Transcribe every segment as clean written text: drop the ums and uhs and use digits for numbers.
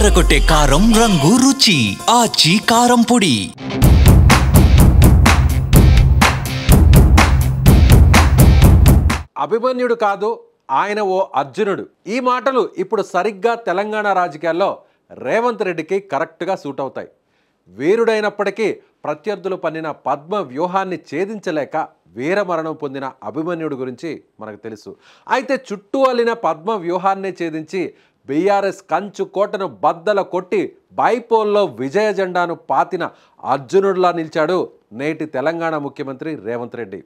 అదరగొట్టే కారం రంగు రుచి ఆచి కారం పొడి. అభిమన్యుడు కాదు, ఆయన ఓ అర్జునుడు. ఈ మాటలు ఇప్పుడు సరిగ్గా తెలంగాణ రాజకీయాల్లో రేవంత్ రెడ్డికి కరెక్ట్గా సూట్ అవుతాయి. వీరుడైనప్పటికీ ప్రత్యర్థులు పన్నిన పద్మ వ్యూహాన్ని ఛేదించలేక వీరమరణం పొందిన అభిమన్యుడు గురించి మనకు తెలుసు. అయితే చుట్టూ అల్లిన పద్మ వ్యూహాన్ని ఛేదించి బీఆర్ఎస్ కంచు కోటను బద్దల కొట్టి బైపోల్లో విజయ జెండాను పాతిన అర్జునుడిలా నిలిచాడు నేటి తెలంగాణ ముఖ్యమంత్రి రేవంత్ రెడ్డి.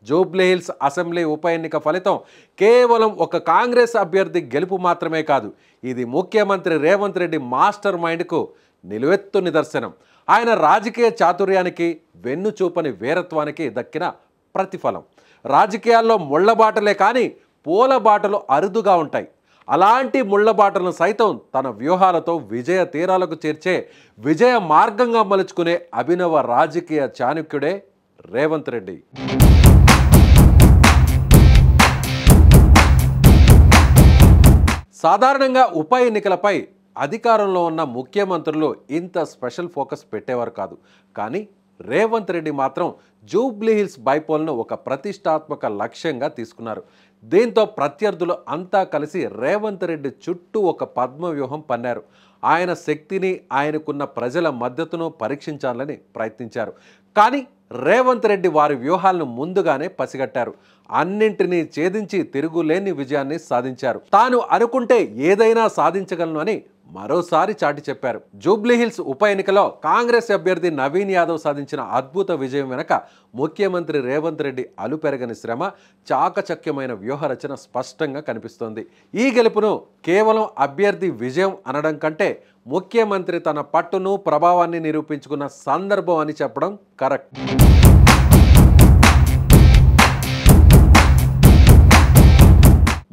జూబ్లీహిల్స్ అసెంబ్లీ ఉప ఎన్నిక ఫలితం కేవలం ఒక కాంగ్రెస్ అభ్యర్థి గెలుపు మాత్రమే కాదు, ఇది ముఖ్యమంత్రి రేవంత్ రెడ్డి మాస్టర్ మైండ్కు నిలువెత్తు నిదర్శనం. ఆయన రాజకీయ చాతుర్యానికి, వెన్నుచూపని వీరత్వానికి దక్కిన ప్రతిఫలం. రాజకీయాల్లో ముళ్లబాటలే కానీ పూలబాటలు అరుదుగా ఉంటాయి. అలాంటి ముళ్లబాటలను సైతం తన వ్యూహాలతో విజయ తీరాలకు చేర్చే విజయ మార్గంగా మలుచుకునే అభినవ రాజకీయ చాణక్యుడే రేవంత్ రెడ్డి. సాధారణంగా ఉప ఎన్నికలపై అధికారంలో ఉన్న ముఖ్యమంత్రులు ఇంత స్పెషల్ ఫోకస్ పెట్టేవారు కాదు. కానీ రేవంత్ రెడ్డి మాత్రం జూబ్లీహిల్స్ బైపోల్ను ఒక ప్రతిష్టాత్మక లక్ష్యంగా తీసుకున్నారు. దీంతో ప్రత్యర్థులు అంతా కలిసి రేవంత్ రెడ్డి చుట్టూ ఒక పద్మ వ్యూహం పన్నారు. ఆయన శక్తిని, ఆయనకున్న ప్రజల మద్దతును పరీక్షించాలని ప్రయత్నించారు. కానీ రేవంత్ రెడ్డి వారి వ్యూహాలను ముందుగానే పసిగట్టారు. అన్నింటినీ ఛేదించి తిరుగులేని విజయాన్ని సాధించారు. తాను అనుకుంటే ఏదైనా సాధించగలను అని మరోసారి చాటి చెప్పారు. జూబ్లీహిల్స్ ఉప ఎన్నికలో కాంగ్రెస్ అభ్యర్థి నవీన్ యాదవ్ సాధించిన అద్భుత విజయం వెనక ముఖ్యమంత్రి రేవంత్ రెడ్డి అలుపెరగని శ్రమ, చాకచక్యమైన వ్యూహరచన స్పష్టంగా కనిపిస్తోంది. ఈ గెలుపును కేవలం అభ్యర్థి విజయం అనడం కంటే ముఖ్యమంత్రి తన పట్టును, ప్రభావాన్ని నిరూపించుకున్న సందర్భం అని చెప్పడం కరెక్ట్.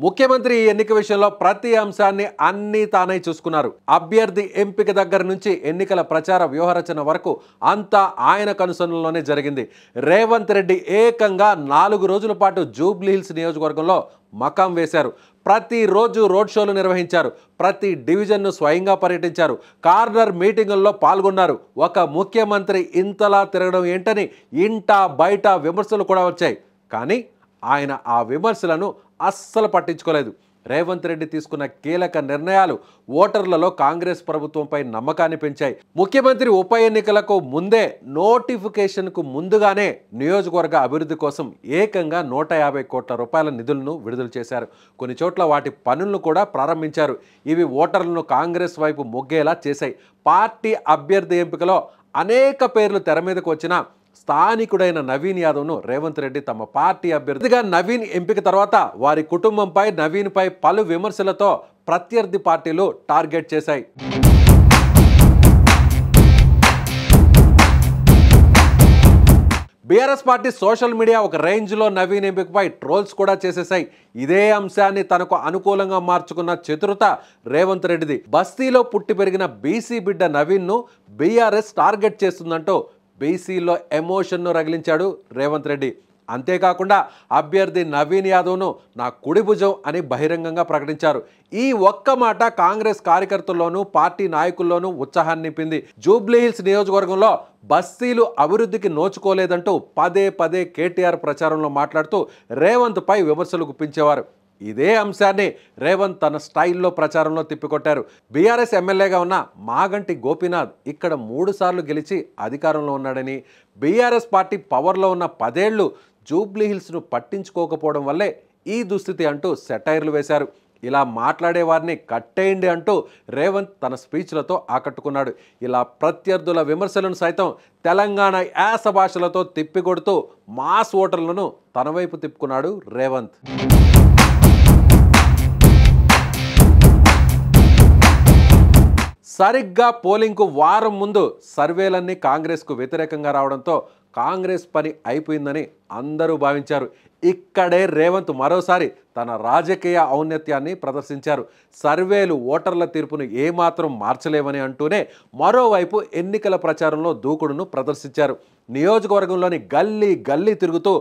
ముఖ్యమంత్రి ఈ ఎన్నిక విషయంలో ప్రతి అంశాన్ని అన్నీ తానే చూసుకున్నారు. అభ్యర్థి ఎంపిక దగ్గర నుంచి ఎన్నికల ప్రచార వ్యూహరచన వరకు అంతా ఆయన కనుసన్నల్లోనే జరిగింది. రేవంత్ రెడ్డి ఏకంగా 4 రోజుల పాటు జూబ్లీహిల్స్ నియోజకవర్గంలో మకాం వేశారు. ప్రతిరోజు రోడ్ షోలు నిర్వహించారు. ప్రతి డివిజన్ను స్వయంగా పర్యటించారు. కార్నర్ మీటింగుల్లో పాల్గొన్నారు. ఒక ముఖ్యమంత్రి ఇంతలా తిరగడం ఏంటని ఇంటా బయట విమర్శలు కూడా వచ్చాయి. కానీ ఆయన ఆ విమర్శలను అస్సలు పట్టించుకోలేదు. రేవంత్ రెడ్డి తీసుకున్న కీలక నిర్ణయాలు ఓటర్లలో కాంగ్రెస్ ప్రభుత్వంపై నమ్మకాన్ని పెంచాయి. ముఖ్యమంత్రి ఉప ఎన్నికలకు ముందే నోటిఫికేషన్కు ముందుగానే నియోజకవర్గ అభివృద్ధి కోసం ఏకంగా 150 కోట్ల రూపాయల నిధులను విడుదల చేశారు. కొన్ని చోట్ల వాటి పనులను కూడా ప్రారంభించారు. ఇవి ఓటర్లను కాంగ్రెస్ వైపు మొగ్గేలా చేశాయి. పార్టీ అభ్యర్థి ఎంపికలో అనేక పేర్లు తెర మీదకు వచ్చినా స్థానికుడైన నవీన్ యాదవ్ను రేవంత్ రెడ్డి తమ పార్టీ అభ్యర్థిగా నవీన్ ఎంపిక తర్వాత వారి కుటుంబంపై, నవీన్పై పలు విమర్శలతో ప్రత్యర్థి పార్టీలు టార్గెట్ చేశాయి. బీఆర్ఎస్ పార్టీ సోషల్ మీడియా ఒక రేంజ్లో నవీన్ ఎంపికపై ట్రోల్స్ కూడా చేసేశాయి. ఇదే అంశాన్ని తనకు అనుకూలంగా మార్చుకున్న చతురత రేవంత్ రెడ్డిది. బస్తీలో పుట్టి పెరిగిన బీసీ బిడ్డ నవీన్ను బీఆర్ఎస్ టార్గెట్ చేస్తుందంటూ బీసీలో ఎమోషన్ను రగిలించాడు రేవంత్ రెడ్డి. అంతేకాకుండా అభ్యర్థి నవీన్ యాదవ్ను నా కుడి భుజం అని బహిరంగంగా ప్రకటించారు. ఈ ఒక్క మాట కాంగ్రెస్ కార్యకర్తల్లోనూ, పార్టీ నాయకుల్లోనూ ఉత్సాహాన్ని నింపింది. జూబ్లీహిల్స్ నియోజకవర్గంలో బస్తీలు అభివృద్ధికి నోచుకోలేదంటూ పదే పదే కేటీఆర్ ప్రచారంలో మాట్లాడుతూ రేవంత్పై విమర్శలు గుప్పించేవారు. ఇదే అంశాన్ని రేవంత్ తన స్టైల్లో ప్రచారంలో తిప్పికొట్టారు. బీఆర్ఎస్ ఎమ్మెల్యేగా ఉన్న మాగంటి గోపీనాథ్ ఇక్కడ 3 సార్లు గెలిచి అధికారంలో ఉన్నాడని, బీఆర్ఎస్ పార్టీ పవర్లో ఉన్న 10 ఏళ్లు జూబ్లీహిల్స్ను పట్టించుకోకపోవడం వల్లే ఈ దుస్థితి అంటూ సెటైర్లు వేశారు. ఇలా మాట్లాడే వారిని కట్టేయండి అంటూ రేవంత్ తన స్పీచ్లతో ఆకట్టుకున్నాడు. ఇలా ప్రత్యర్థుల విమర్శలను సైతం తెలంగాణ యాస భాషలతో తిప్పికొడుతూ మాస్ ఓటర్లను తన వైపు తిప్పుకున్నాడు రేవంత్. సరిగ్గా పోలింగ్కు వారం ముందు సర్వేలన్నీ కాంగ్రెస్కు వ్యతిరేకంగా రావడంతో కాంగ్రెస్ పని అయిపోయిందని అందరూ భావించారు. ఇక్కడే రేవంత్ మరోసారి తన రాజకీయ ఔన్నత్యాన్ని ప్రదర్శించారు. సర్వేలు ఓటర్ల తీర్పును ఏమాత్రం మార్చలేవని అంటూనే మరోవైపు ఎన్నికల ప్రచారంలో దూకుడును ప్రదర్శించారు. నియోజకవర్గంలోని గల్లీ గల్లీ తిరుగుతూ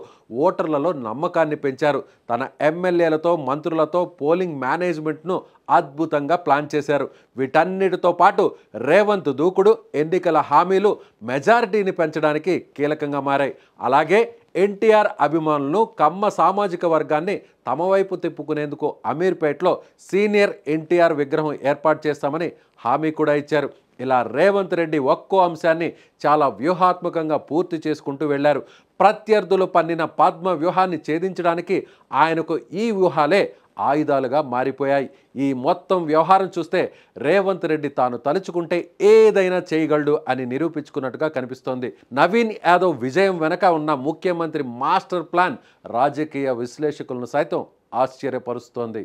ఓటర్లలో నమ్మకాన్ని పెంచారు. తన ఎమ్మెల్యేలతో మంత్రులతో పోలింగ్ మేనేజ్మెంట్ను అద్భుతంగా ప్లాన్ చేశారు. వీటన్నిటితో పాటు రేవంత్ దూకుడు ఎన్నికల హామీలు మెజారిటీని పెంచడానికి కీలకంగా మారాయి. అలాగే ఎన్టీఆర్ అభిమానులను కమ్మ సామాజిక వర్గాన్ని తమ వైపు తిప్పుకునేందుకు అమీర్పేటలో సీనియర్ ఎన్టీఆర్ విగ్రహం ఏర్పాటు చేస్తామని హామీ కూడా ఇచ్చారు. ఇలా రేవంత్ రెడ్డి ఒక్కో అంశాన్ని చాలా వ్యూహాత్మకంగా పూర్తి చేసుకుంటూ వెళ్లారు. ప్రత్యర్థులు పన్నిన పద్మ వ్యూహాన్ని ఛేదించడానికి ఆయనకు ఈ వ్యూహాలే ఆయుధాలుగా మారిపోయాయి. ఈ మొత్తం వ్యవహారం చూస్తే రేవంత్ రెడ్డి తాను తలుచుకుంటే ఏదైనా చేయగలడు అని నిరూపించుకున్నట్టుగా కనిపిస్తోంది. నవీన్ యాదవ్ విజయం వెనక ఉన్న ముఖ్యమంత్రి మాస్టర్ ప్లాన్ రాజకీయ విశ్లేషకులను సైతం ఆశ్చర్యపరుస్తోంది.